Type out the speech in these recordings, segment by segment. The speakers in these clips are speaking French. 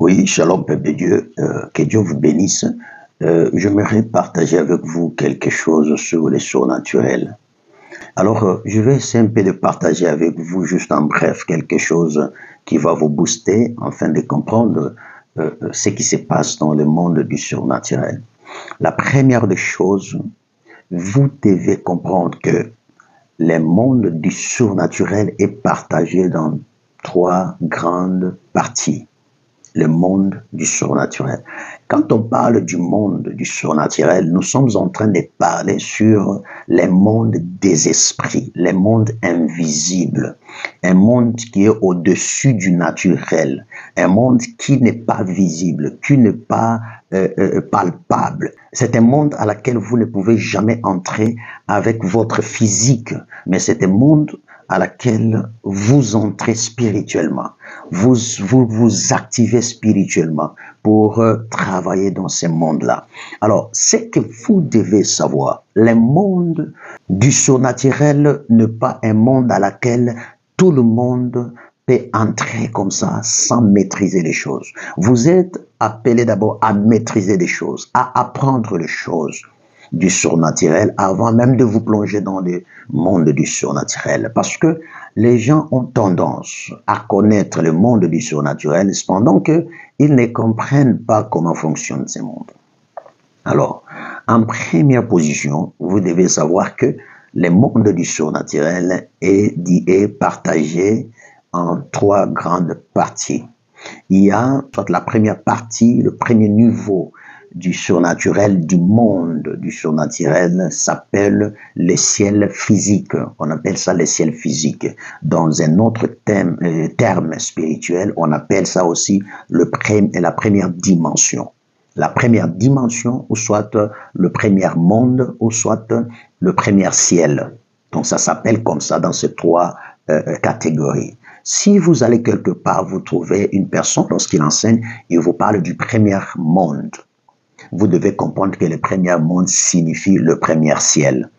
Oui, shalom, peuple de Dieu, que Dieu vous bénisse. J'aimerais partager avec vous quelque chose sur les surnaturels. Alors, je vais essayer un peu de partager avec vous, juste en bref, quelque chose qui va vous booster afin de comprendre ce qui se passe dans le monde du surnaturel. La première des choses, vous devez comprendre que le monde du surnaturel est partagé dans trois grandes parties. Le monde du surnaturel. Quand on parle du monde du surnaturel, nous sommes en train de parler sur les mondes des esprits, les mondes invisibles, un monde qui est au-dessus du naturel, un monde qui n'est pas visible, qui n'est pas palpable. C'est un monde à laquelle vous ne pouvez jamais entrer avec votre physique, mais c'est un monde à laquelle vous entrez spirituellement. Vous activez spirituellement pour travailler dans ce monde-là. Alors, ce que vous devez savoir, le monde du surnaturel n'est pas un monde à laquelle tout le monde peut entrer comme ça sans maîtriser les choses. Vous êtes appelé d'abord à maîtriser les choses, à apprendre les choses du surnaturel avant même de vous plonger dans le monde du surnaturel. Parce que les gens ont tendance à connaître le monde du surnaturel cependant qu'ils ne comprennent pas comment fonctionne ce monde. Alors, en première position, vous devez savoir que le monde du surnaturel est partagé en trois grandes parties. Il y a la première partie, le premier niveau du surnaturel, du monde du surnaturel s'appelle le ciel physique. On appelle ça le ciel physique. Dans un autre terme spirituel, on appelle ça aussi la première dimension. La première dimension, ou soit le premier monde, ou soit le premier ciel. Donc ça s'appelle comme ça dans ces trois catégories. Si vous allez quelque part, vous trouvez une personne, lorsqu'il enseigne, il vous parle du premier monde. Vous devez comprendre que le premier monde signifie le premier ciel.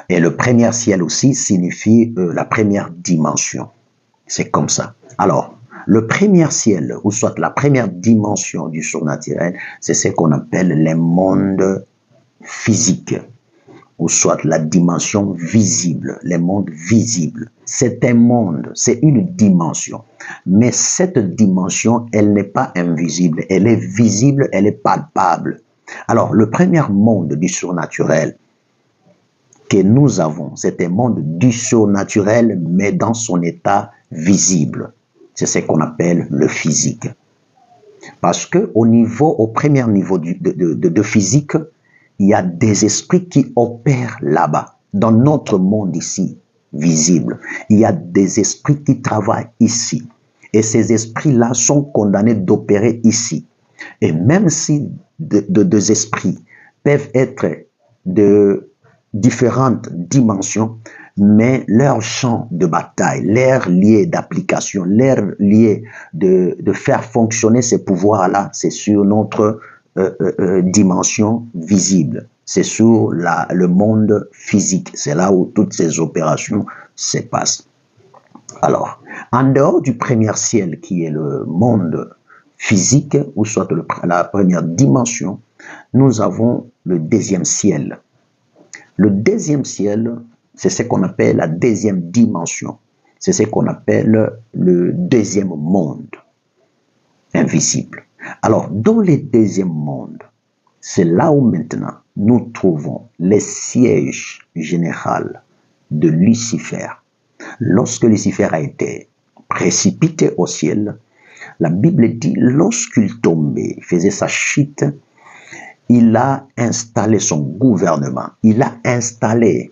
Et le premier ciel aussi signifie la première dimension. C'est comme ça. Alors, le premier ciel, ou soit la première dimension du surnaturel, c'est ce qu'on appelle le monde physique, ou soit la dimension visible, le monde visible. C'est un monde, c'est une dimension. Mais cette dimension, elle n'est pas invisible, elle est visible, elle est palpable. Alors, le premier monde du surnaturel que nous avons, c'est un monde du surnaturel, mais dans son état visible. C'est ce qu'on appelle le physique. Parce que au premier niveau de physique, il y a des esprits qui opèrent là-bas, dans notre monde ici, visible. Il y a des esprits qui travaillent ici. Et ces esprits-là sont condamnés d'opérer ici. Et même si deux esprits peuvent être de différentes dimensions, mais leur champ de bataille, leur lieu d'application, leur lieu de faire fonctionner ces pouvoirs-là, c'est sur notre dimension visible. C'est sur le monde physique. C'est là où toutes ces opérations se passent. Alors, en dehors du premier ciel qui est le monde physique, ou soit la première dimension, nous avons le deuxième ciel. Le deuxième ciel, c'est ce qu'on appelle la deuxième dimension. C'est ce qu'on appelle le deuxième monde invisible. Alors, dans le deuxième monde, c'est là où maintenant nous trouvons le siège général de Lucifer. Lorsque Lucifer a été précipité au ciel, la Bible dit, lorsqu'il tombait, il faisait sa chute, il a installé son gouvernement, il a installé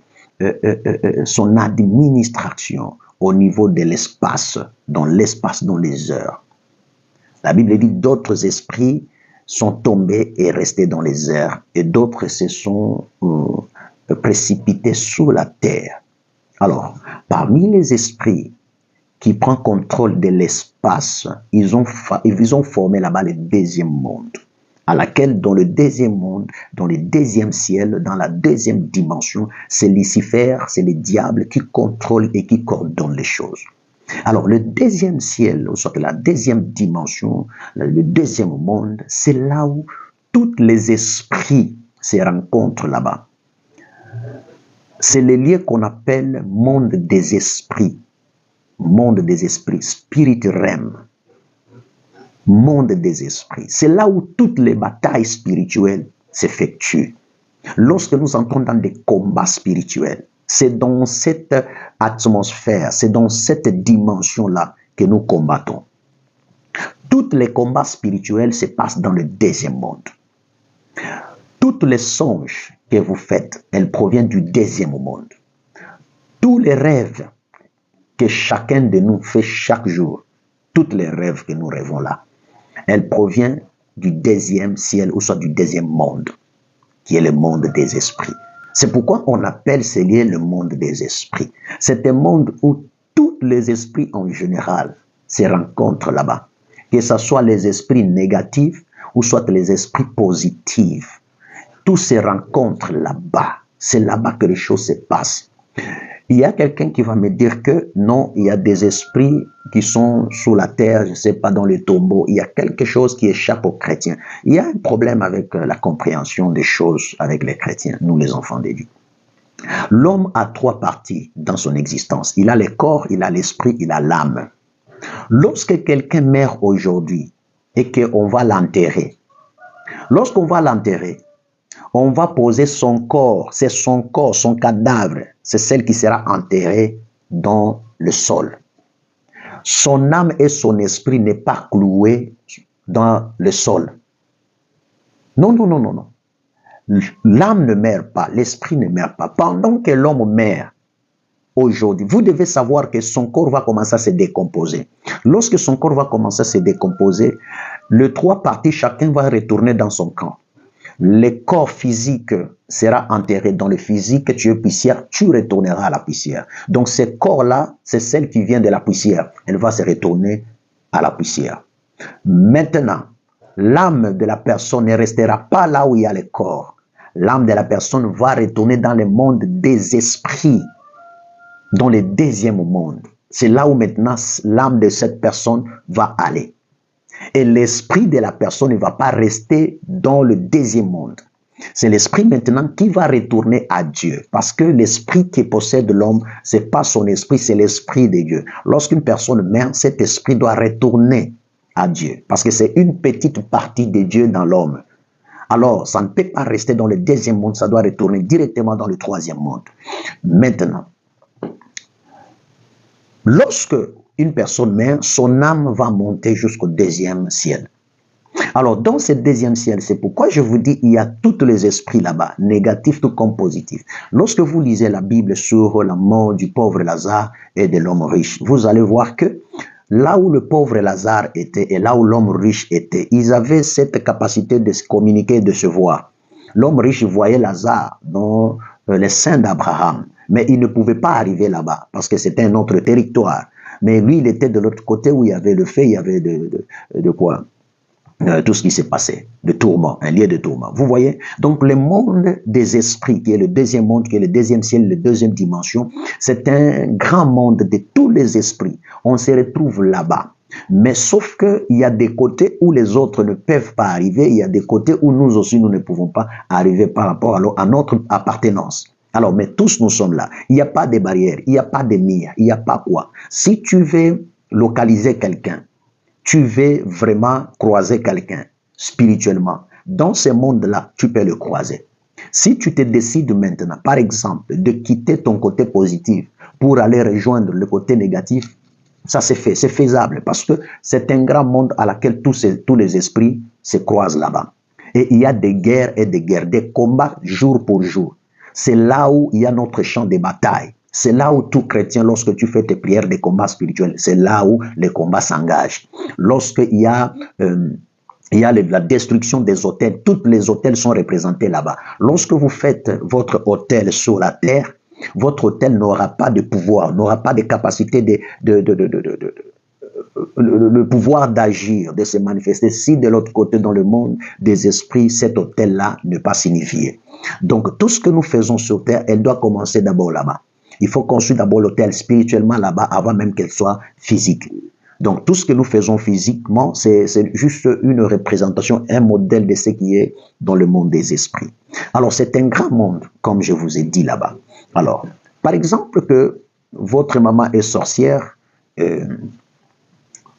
son administration au niveau de l'espace, dans les heures. La Bible dit d'autres esprits sont tombés et restés dans les airs, et d'autres se sont précipités sur la terre. Alors, parmi les esprits qui prennent contrôle de l'espace, ils ont formé là-bas le deuxième monde, à laquelle dans le deuxième monde, dans le deuxième ciel, dans la deuxième dimension, c'est Lucifer, c'est le diable qui contrôle et qui coordonne les choses. Alors, le deuxième ciel, ou soit la deuxième dimension, le deuxième monde, c'est là où tous les esprits se rencontrent là-bas. C'est le lieu qu'on appelle monde des esprits. Monde des esprits, spirit realm. Monde des esprits. C'est là où toutes les batailles spirituelles s'effectuent. Lorsque nous entrons dans des combats spirituels, c'est dans cette atmosphère, c'est dans cette dimension-là que nous combattons. Tous les combats spirituels se passent dans le deuxième monde. Toutes les songes que vous faites, elles proviennent du deuxième monde. Tous les rêves que chacun de nous fait chaque jour, tous les rêves que nous rêvons là, elles proviennent du deuxième ciel ou soit du deuxième monde, qui est le monde des esprits. C'est pourquoi on appelle ce lieu le monde des esprits. C'est un monde où tous les esprits en général se rencontrent là-bas. Que ce soit les esprits négatifs ou soit les esprits positifs. Tous se rencontrent là-bas. C'est là-bas que les choses se passent. Il y a quelqu'un qui va me dire que non, il y a des esprits qui sont sous la terre, je ne sais pas, dans les tombeaux. Il y a quelque chose qui échappe aux chrétiens. Il y a un problème avec la compréhension des choses avec les chrétiens, nous les enfants de Dieu. L'homme a trois parties dans son existence. Il a le corps, il a l'esprit, il a l'âme. Lorsque quelqu'un meurt aujourd'hui et qu'on va l'enterrer, lorsqu'on va l'enterrer, on va poser son corps, c'est son corps, son cadavre, c'est celle qui sera enterrée dans le sol. Son âme et son esprit n'est pas cloué dans le sol. Non, non, non, non, non. L'âme ne meurt pas, l'esprit ne meurt pas. Pendant que l'homme meurt, aujourd'hui, vous devez savoir que son corps va commencer à se décomposer. Lorsque son corps va commencer à se décomposer, les trois parties, chacun va retourner dans son camp. Le corps physique sera enterré dans le physique, tu es poussière, tu retourneras à la poussière. Donc ce corps-là, c'est celle qui vient de la poussière. Elle va se retourner à la poussière. Maintenant, l'âme de la personne ne restera pas là où il y a le corps. L'âme de la personne va retourner dans le monde des esprits, dans le deuxième monde. C'est là où maintenant l'âme de cette personne va aller. Et l'esprit de la personne ne va pas rester dans le deuxième monde. C'est l'esprit maintenant qui va retourner à Dieu. Parce que l'esprit qui possède l'homme, ce n'est pas son esprit, c'est l'esprit de Dieu. Lorsqu'une personne meurt, cet esprit doit retourner à Dieu. Parce que c'est une petite partie de Dieu dans l'homme. Alors, ça ne peut pas rester dans le deuxième monde, ça doit retourner directement dans le troisième monde. Maintenant, lorsque une personne meurt, son âme va monter jusqu'au deuxième ciel. Alors, dans ce deuxième ciel, c'est pourquoi je vous dis, il y a tous les esprits là-bas, négatifs tout comme positifs. Lorsque vous lisez la Bible sur la mort du pauvre Lazare et de l'homme riche, vous allez voir que là où le pauvre Lazare était et là où l'homme riche était, ils avaient cette capacité de se communiquer, de se voir. L'homme riche voyait Lazare dans les seins d'Abraham, mais il ne pouvait pas arriver là-bas parce que c'était un autre territoire. Mais lui, il était de l'autre côté où il y avait le feu, il y avait de quoi tout ce qui s'est passé, de tourment, un lieu de tourment. Vous voyez? Donc, le monde des esprits, qui est le deuxième monde, qui est le deuxième ciel, la deuxième dimension, c'est un grand monde de tous les esprits. On se retrouve là-bas. Mais sauf qu'il y a des côtés où les autres ne peuvent pas arriver, il y a des côtés où nous aussi, nous ne pouvons pas arriver par rapport à notre appartenance. Alors, mais tous nous sommes là. Il n'y a pas de barrières, il n'y a pas de mire, il n'y a pas quoi. Si tu veux localiser quelqu'un, tu veux vraiment croiser quelqu'un spirituellement, dans ce monde-là, tu peux le croiser. Si tu te décides maintenant, par exemple, de quitter ton côté positif pour aller rejoindre le côté négatif, ça c'est fait, c'est faisable parce que c'est un grand monde à laquelle tous les esprits se croisent là-bas. Et il y a des guerres et des guerres, des combats jour pour jour. C'est là où il y a notre champ de bataille. C'est là où tout chrétien, lorsque tu fais tes prières de combat spirituel, c'est là où les combats s'engagent. Lorsqu'il y a la destruction des hôtels, tous les hôtels sont représentés là-bas. Lorsque vous faites votre hôtel sur la terre, votre hôtel n'aura pas de pouvoir, n'aura pas de capacité le pouvoir d'agir, de se manifester. Si de l'autre côté, dans le monde des esprits, cet hôtel-là n'est pas signifié. Donc, tout ce que nous faisons sur terre, elle doit commencer d'abord là-bas. Il faut construire d'abord l'hôtel spirituellement là-bas avant même qu'elle soit physique. Donc, tout ce que nous faisons physiquement, c'est juste une représentation, un modèle de ce qui est dans le monde des esprits. Alors, c'est un grand monde, comme je vous ai dit là-bas. Alors, par exemple, que votre maman est sorcière,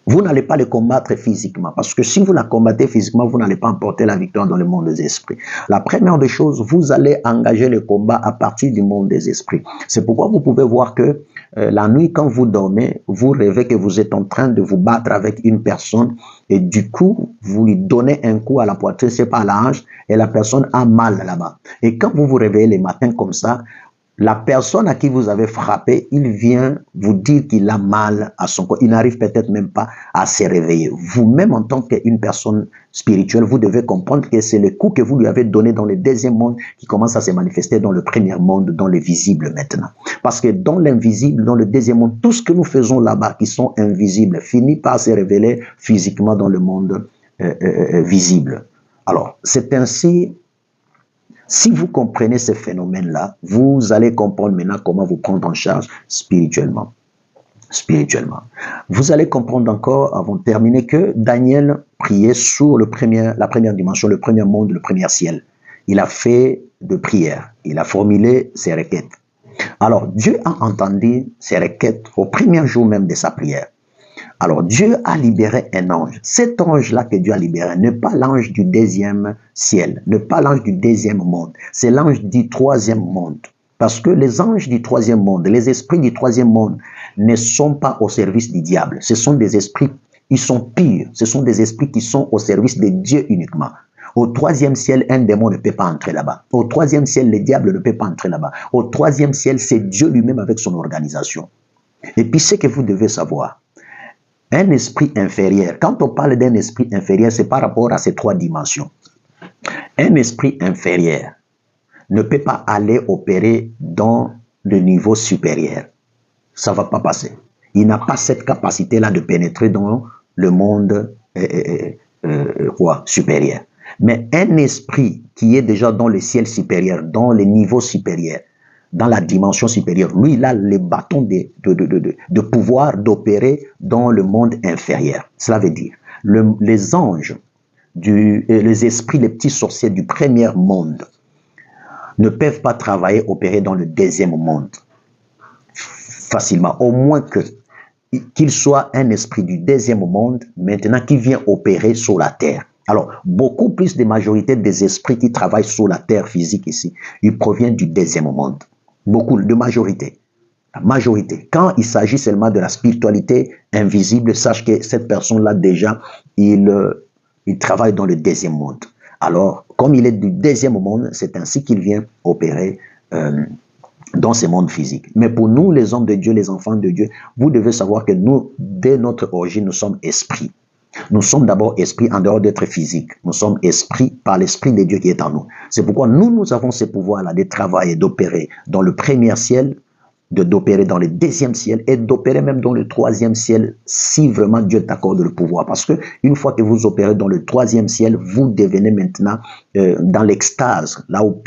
vous n'allez pas le combattre physiquement, parce que si vous la combattez physiquement, vous n'allez pas emporter la victoire dans le monde des esprits. La première des choses, vous allez engager le combat à partir du monde des esprits. C'est pourquoi vous pouvez voir que la nuit, quand vous dormez, vous rêvez que vous êtes en train de vous battre avec une personne et du coup, vous lui donnez un coup à la poitrine, c'est pas à la hanche, et la personne a mal là-bas. Et quand vous vous réveillez les matins comme ça, la personne à qui vous avez frappé, il vient vous dire qu'il a mal à son corps. Il n'arrive peut-être même pas à se réveiller. Vous-même, en tant qu'une personne spirituelle, vous devez comprendre que c'est le coup que vous lui avez donné dans le deuxième monde qui commence à se manifester dans le premier monde, dans le visible maintenant. Parce que dans l'invisible, dans le deuxième monde, tout ce que nous faisons là-bas qui sont invisibles finit par se révéler physiquement dans le monde visible. Alors, c'est ainsi. Si vous comprenez ce phénomène-là, vous allez comprendre maintenant comment vous prendre en charge spirituellement. Spirituellement. Vous allez comprendre encore, avant de terminer, que Daniel priait sur la première dimension, le premier monde, le premier ciel. Il a fait de prières. Il a formulé ses requêtes. Alors, Dieu a entendu ses requêtes au premier jour même de sa prière. Alors, Dieu a libéré un ange. Cet ange-là que Dieu a libéré n'est pas l'ange du deuxième ciel, n'est pas l'ange du deuxième monde. C'est l'ange du troisième monde. Parce que les anges du troisième monde, les esprits du troisième monde ne sont pas au service du diable. Ce sont des esprits, ils sont purs. Ce sont des esprits qui sont au service de Dieu uniquement. Au troisième ciel, un démon ne peut pas entrer là-bas. Au troisième ciel, le diable ne peut pas entrer là-bas. Au troisième ciel, c'est Dieu lui-même avec son organisation. Et puis, ce que vous devez savoir, un esprit inférieur, quand on parle d'un esprit inférieur, c'est par rapport à ces trois dimensions. Un esprit inférieur ne peut pas aller opérer dans le niveau supérieur. Ça ne va pas passer. Il n'a pas cette capacité-là de pénétrer dans le monde supérieur. Mais un esprit qui est déjà dans le ciel supérieur, dans le niveau supérieur, dans la dimension supérieure, lui, il a les bâtons de pouvoir d'opérer dans le monde inférieur. Cela veut dire, les anges, les esprits, les petits sorciers du premier monde ne peuvent pas travailler, opérer dans le deuxième monde facilement. Au moins qu'il soit un esprit du deuxième monde, maintenant qui vient opérer sur la terre. Alors, beaucoup plus de majorité des esprits qui travaillent sur la terre physique ici, ils proviennent du deuxième monde. Beaucoup de majorité. La majorité. Quand il s'agit seulement de la spiritualité invisible, sache que cette personne-là déjà, il travaille dans le deuxième monde. Alors, comme il est du deuxième monde, c'est ainsi qu'il vient opérer dans ce monde physique. Mais pour nous, les hommes de Dieu, les enfants de Dieu, vous devez savoir que nous, dès notre origine, nous sommes esprits. Nous sommes d'abord esprits en dehors d'être physiques. Nous sommes esprits par l'esprit de Dieu qui est en nous. C'est pourquoi nous avons ce pouvoir-là de travailler, d'opérer dans le premier ciel, d'opérer dans le deuxième ciel et d'opérer même dans le troisième ciel si vraiment Dieu t'accorde le pouvoir. Parce que une fois que vous opérez dans le troisième ciel, vous devenez maintenant dans l'extase. Là où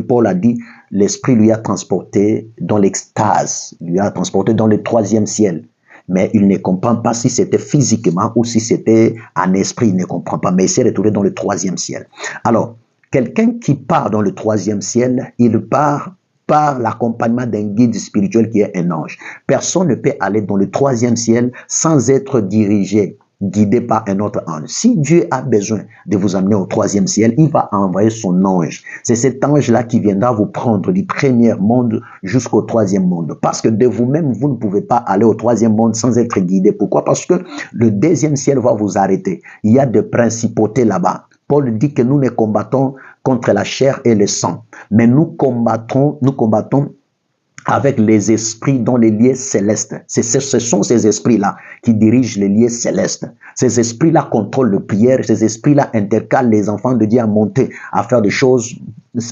Paul a dit, l'esprit lui a transporté dans l'extase, lui a transporté dans le troisième ciel. Mais il ne comprend pas si c'était physiquement ou si c'était en esprit, il ne comprend pas. Mais il s'est retrouvé dans le troisième ciel. Alors, quelqu'un qui part dans le troisième ciel, il part par l'accompagnement d'un guide spirituel qui est un ange. Personne ne peut aller dans le troisième ciel sans être dirigé, guidé par un autre ange. Si Dieu a besoin de vous amener au troisième ciel, il va envoyer son ange. C'est cet ange-là qui viendra vous prendre du premier monde jusqu'au troisième monde. Parce que de vous-même, vous ne pouvez pas aller au troisième monde sans être guidé. Pourquoi? Parce que le deuxième ciel va vous arrêter. Il y a des principautés là-bas. Paul dit que nous ne combattons contre la chair et le sang, mais nous combattons avec les esprits dans les lieux célestes. Ce sont ces esprits-là qui dirigent les lieux célestes. Ces esprits-là contrôlent les prières. Ces esprits-là intercalent les enfants de Dieu à monter, à faire des choses,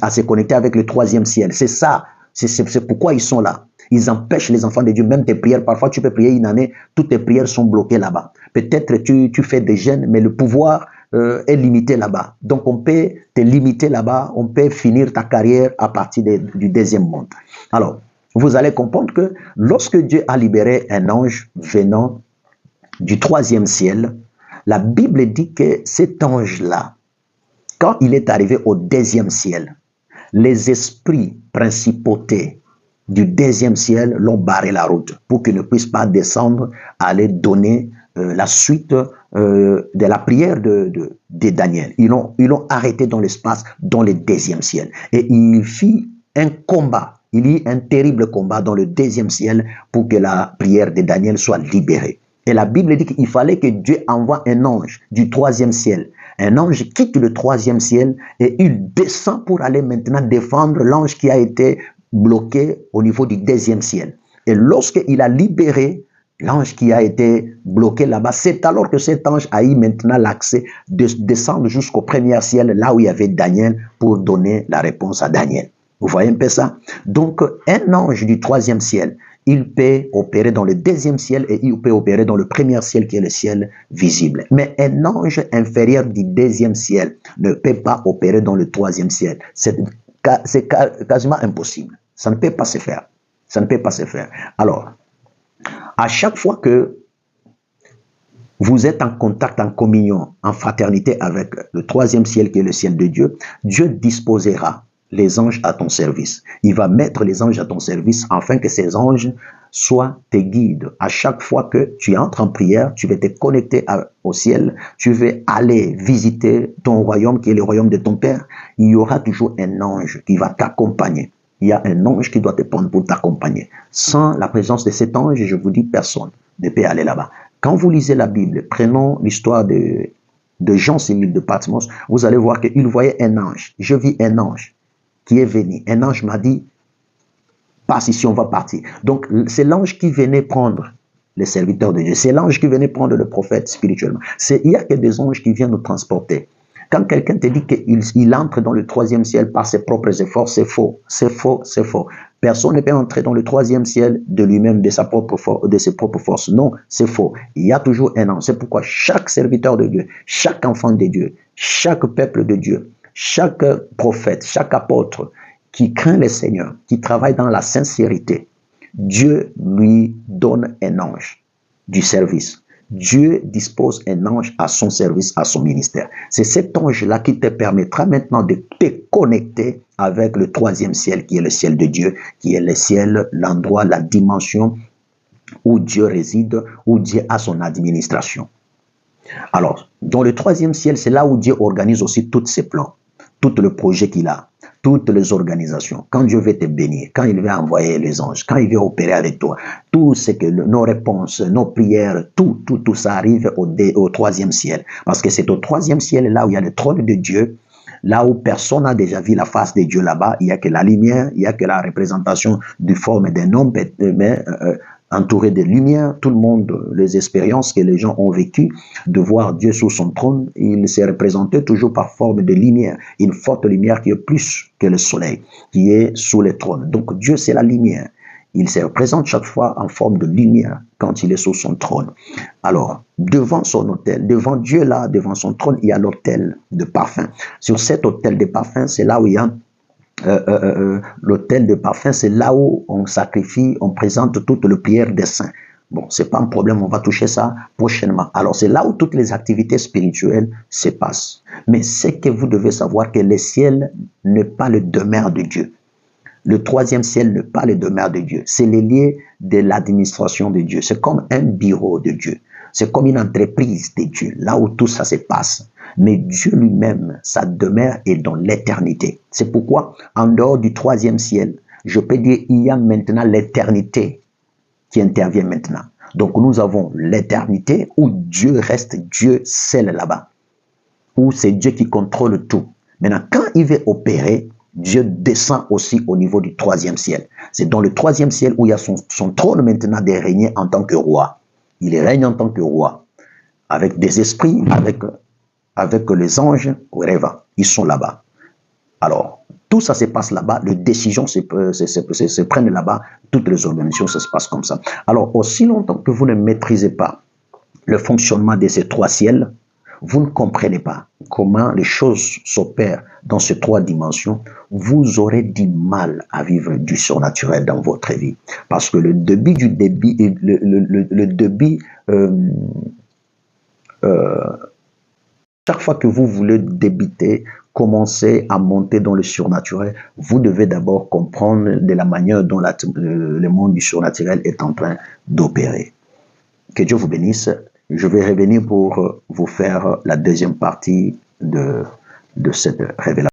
à se connecter avec le troisième ciel. C'est ça. C'est pourquoi ils sont là. Ils empêchent les enfants de Dieu, même tes prières. Parfois, tu peux prier une année, toutes tes prières sont bloquées là-bas. Peut-être tu fais des jeûnes, mais le pouvoir est limité là-bas. Donc, on peut te limiter là-bas, on peut finir ta carrière à partir du deuxième monde. Alors, vous allez comprendre que lorsque Dieu a libéré un ange venant du troisième ciel, la Bible dit que cet ange-là, quand il est arrivé au deuxième ciel, les esprits principautés du deuxième ciel l'ont barré la route pour qu'ils ne puissent pas descendre, aller donner la suite de la prière de Daniel. Ils l'ont arrêté dans l'espace, dans le deuxième ciel. Et il fit un combat. Il y eut un terrible combat dans le deuxième ciel pour que la prière de Daniel soit libérée. Et la Bible dit qu'il fallait que Dieu envoie un ange du troisième ciel. Un ange quitte le troisième ciel et il descend pour aller maintenant défendre l'ange qui a été bloqué au niveau du deuxième ciel. Et lorsqu'il a libéré l'ange qui a été bloqué là-bas, c'est alors que cet ange a eu maintenant l'accès de descendre jusqu'au premier ciel, là où il y avait Daniel, pour donner la réponse à Daniel. Vous voyez un peu ça? Donc, un ange du troisième ciel, il peut opérer dans le deuxième ciel et il peut opérer dans le premier ciel qui est le ciel visible. Mais un ange inférieur du deuxième ciel ne peut pas opérer dans le troisième ciel. C'est quasiment impossible. Ça ne peut pas se faire. Ça ne peut pas se faire. Alors, à chaque fois que vous êtes en contact, en communion, en fraternité avec le troisième ciel qui est le ciel de Dieu, Dieu disposera les anges à ton service. Il va mettre les anges à ton service afin que ces anges soient tes guides. À chaque fois que tu entres en prière, tu vas te connecter au ciel, tu vas aller visiter ton royaume qui est le royaume de ton Père. Il y aura toujours un ange qui va t'accompagner. Il y a un ange qui doit te prendre pour t'accompagner. Sans la présence de cet ange, je vous dis, personne ne peut aller là-bas. Quand vous lisez la Bible, prenons l'histoire de Jean sur l'île de Patmos, vous allez voir qu'il voyait un ange. Je vis un ange qui est venu. Un ange m'a dit, passe ici, on va partir. Donc, c'est l'ange qui venait prendre les serviteurs de Dieu. C'est l'ange qui venait prendre le prophète spirituellement. Il y a que des anges qui viennent nous transporter. Quand quelqu'un te dit qu'il entre dans le troisième ciel par ses propres efforts, c'est faux. C'est faux, c'est faux. Personne ne peut entrer dans le troisième ciel de lui-même, de ses propres forces. Non, c'est faux. Il y a toujours un ange. C'est pourquoi chaque serviteur de Dieu, chaque enfant de Dieu, chaque peuple de Dieu, chaque prophète, chaque apôtre qui craint le Seigneur, qui travaille dans la sincérité, Dieu lui donne un ange du service. Dieu dispose un ange à son service, à son ministère. C'est cet ange-là qui te permettra maintenant de te connecter avec le troisième ciel, qui est le ciel de Dieu, qui est le ciel, l'endroit, la dimension où Dieu réside, où Dieu a son administration. Alors, dans le troisième ciel, c'est là où Dieu organise aussi tous ses plans, tout le projet qu'il a, toutes les organisations. Quand Dieu veut te bénir, quand il veut envoyer les anges, quand il veut opérer avec toi, tout ce que nos réponses, nos prières, tout ça arrive au troisième ciel. Parce que c'est au troisième ciel, là où il y a le trône de Dieu, là où personne n'a déjà vu la face de Dieu là-bas. Il n'y a que la lumière, il n'y a que la représentation du forme d'un homme, mais entouré de lumière. Tout le monde, les expériences que les gens ont vécues de voir Dieu sous son trône, il s'est représenté toujours par forme de lumière, une forte lumière qui est plus que le soleil, qui est sous le trône. Donc Dieu, c'est la lumière. Il se représente chaque fois en forme de lumière quand il est sous son trône. Alors, devant son autel, devant Dieu là, devant son trône, il y a l'autel de parfum. Sur cet autel de parfum, c'est là où il y a l'autel de parfum, c'est là où on sacrifie, on présente toute le prière des saints. Bon, c'est pas un problème, on va toucher ça prochainement. Alors, c'est là où toutes les activités spirituelles se passent. Mais c'est que vous devez savoir que le ciel n'est pas le demeure de Dieu. Le troisième ciel n'est pas le demeure de Dieu. C'est le lieu de l'administration de Dieu. C'est comme un bureau de Dieu. C'est comme une entreprise de Dieu, là où tout ça se passe. Mais Dieu lui-même, sa demeure est dans l'éternité. C'est pourquoi, en dehors du troisième ciel, je peux dire il y a maintenant l'éternité qui intervient maintenant. Donc nous avons l'éternité où Dieu reste Dieu seul là-bas. Où c'est Dieu qui contrôle tout. Maintenant, quand il veut opérer, Dieu descend aussi au niveau du troisième ciel. C'est dans le troisième ciel où il y a son trône maintenant de régner en tant que roi. Il règne en tant que roi. Avec des esprits, avec les anges, ils sont là-bas. Alors, tout ça se passe là-bas, les décisions se prennent là-bas, toutes les organisations, ça se passe comme ça. Alors, aussi longtemps que vous ne maîtrisez pas le fonctionnement de ces trois ciels, vous ne comprenez pas comment les choses s'opèrent dans ces 3 dimensions, vous aurez du mal à vivre du surnaturel dans votre vie. Parce que le débit du débit, le débit, chaque fois que vous voulez débiter, commencer à monter dans le surnaturel, vous devez d'abord comprendre de la manière dont le monde du surnaturel est en train d'opérer. Que Dieu vous bénisse. Je vais revenir pour vous faire la deuxième partie de cette révélation.